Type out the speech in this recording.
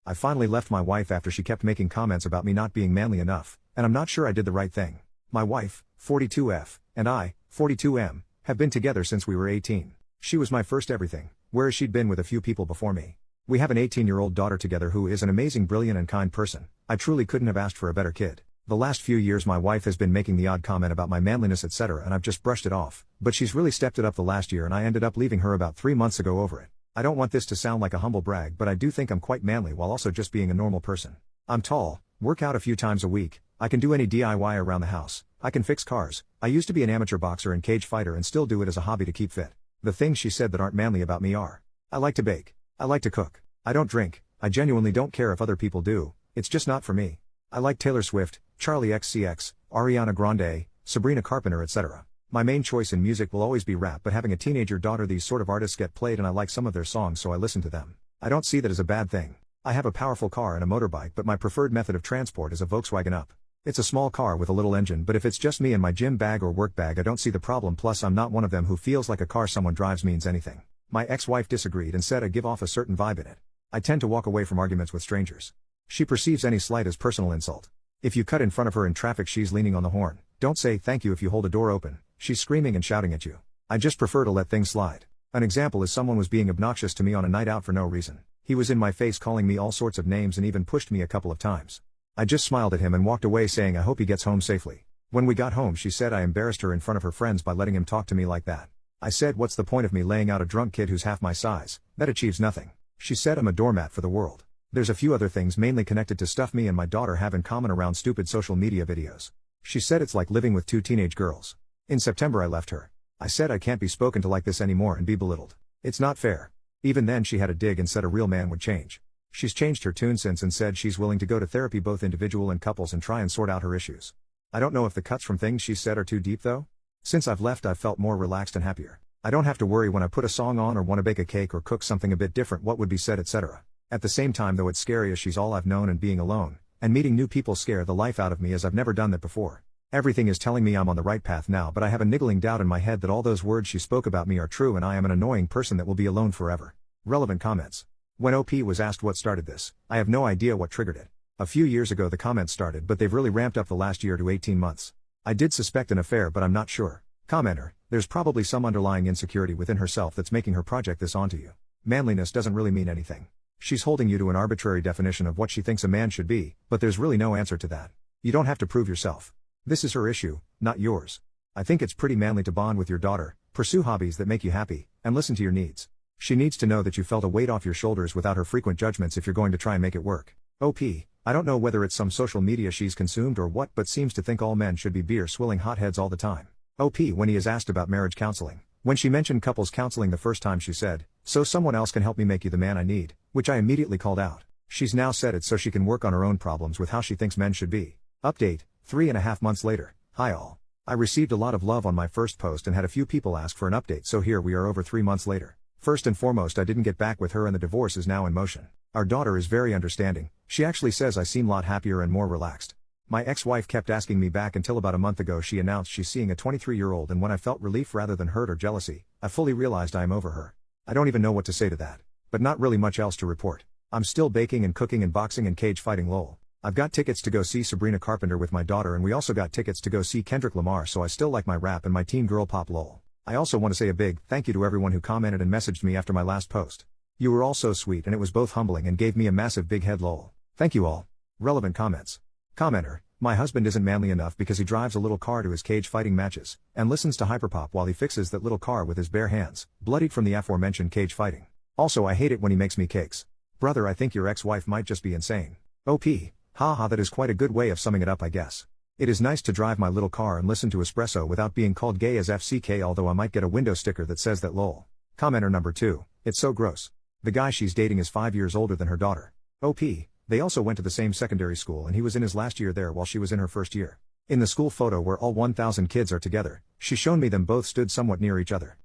I finally left my wife after she kept making comments about me not being manly enough, and I'm not sure I did the right thing. My wife, 42F, and I, 42M, have been together since we were 18. She was my first everything, whereas she'd been with a few people before me. We have an 18-year-old daughter together who is an amazing, brilliant and kind person. I truly couldn't have asked for a better kid. The last few years my wife has been making the odd comment about my manliness etc. and I've just brushed it off, but she's really stepped it up the last year and I ended up leaving her about 3 months ago over it. I don't want this to sound like a humble brag, but I do think I'm quite manly while also just being a normal person. I'm tall, work out a few times a week, I can do any DIY around the house, I can fix cars, I used to be an amateur boxer and cage fighter and still do it as a hobby to keep fit. The things she said that aren't manly about me are: I like to bake, I like to cook, I don't drink, I genuinely don't care if other people do, it's just not for me. I like Taylor Swift, Charlie XCX, Ariana Grande, Sabrina Carpenter etc. My main choice in music will always be rap, but having a teenager daughter, these sort of artists get played and I like some of their songs so I listen to them. I don't see that as a bad thing. I have a powerful car and a motorbike, but my preferred method of transport is a Volkswagen Up. It's a small car with a little engine, but if it's just me and my gym bag or work bag I don't see the problem, plus I'm not one of them who feels like a car someone drives means anything. My ex-wife disagreed and said I give off a certain vibe in it. I tend to walk away from arguments with strangers. She perceives any slight as personal insult. If you cut in front of her in traffic she's leaning on the horn. Don't say thank you if you hold a door open. She's screaming and shouting at you. I just prefer to let things slide. An example is someone was being obnoxious to me on a night out for no reason. He was in my face calling me all sorts of names and even pushed me a couple of times. I just smiled at him and walked away saying I hope he gets home safely. When we got home she said I embarrassed her in front of her friends by letting him talk to me like that. I said what's the point of me laying out a drunk kid who's half my size, that achieves nothing. She said I'm a doormat for the world. There's a few other things mainly connected to stuff me and my daughter have in common around stupid social media videos. She said it's like living with two teenage girls. In September I left her. I said I can't be spoken to like this anymore and be belittled. It's not fair. Even then she had a dig and said a real man would change. She's changed her tune since and said she's willing to go to therapy, both individual and couples, and try and sort out her issues. I don't know if the cuts from things she said are too deep though. Since I've left I've felt more relaxed and happier. I don't have to worry when I put a song on or want to bake a cake or cook something a bit different what would be said etc. At the same time though it's scary as she's all I've known and being alone, and meeting new people scare the life out of me as I've never done that before. Everything is telling me I'm on the right path now, but I have a niggling doubt in my head that all those words she spoke about me are true and I am an annoying person that will be alone forever. Relevant comments. When OP was asked what started this, I have no idea what triggered it. A few years ago the comments started, but they've really ramped up the last year to 18 months. I did suspect an affair but I'm not sure. Commenter, there's probably some underlying insecurity within herself that's making her project this onto you. Manliness doesn't really mean anything. She's holding you to an arbitrary definition of what she thinks a man should be, but there's really no answer to that. You don't have to prove yourself. This is her issue, not yours. I think it's pretty manly to bond with your daughter, pursue hobbies that make you happy, and listen to your needs. She needs to know that you felt a weight off your shoulders without her frequent judgments if you're going to try and make it work. OP, I don't know whether it's some social media she's consumed or what, but seems to think all men should be beer swilling hotheads all the time. OP, when he is asked about marriage counseling. When she mentioned couples counseling the first time she said, so someone else can help me make you the man I need, which I immediately called out. She's now said it so she can work on her own problems with how she thinks men should be. Update, 3.5 months later. Hi all. I received a lot of love on my first post and had a few people ask for an update, so here we are over 3 months later. First and foremost, I didn't get back with her and the divorce is now in motion. Our daughter is very understanding. She actually says I seem a lot happier and more relaxed. My ex-wife kept asking me back until about a month ago she announced she's seeing a 23-year-old, and when I felt relief rather than hurt or jealousy, I fully realized I am over her. I don't even know what to say to that. But not really much else to report. I'm still baking and cooking and boxing and cage fighting lol. I've got tickets to go see Sabrina Carpenter with my daughter, and we also got tickets to go see Kendrick Lamar, so I still like my rap and my teen girl pop lol. I also want to say a big thank you to everyone who commented and messaged me after my last post. You were all so sweet and it was both humbling and gave me a massive big head lol. Thank you all. Relevant comments. Commenter, my husband isn't manly enough because he drives a little car to his cage fighting matches, and listens to hyperpop while he fixes that little car with his bare hands, bloodied from the aforementioned cage fighting. Also I hate it when he makes me cakes. Brother, I think your ex-wife might just be insane. OP, haha, that is quite a good way of summing it up I guess. It is nice to drive my little car and listen to espresso without being called gay as FCK, although I might get a window sticker that says that lol. Commenter number 2, it's so gross. The guy she's dating is 5 years older than her daughter. OP, they also went to the same secondary school and he was in his last year there while she was in her first year. In the school photo where all 1,000 kids are together, she's shown me them both stood somewhat near each other.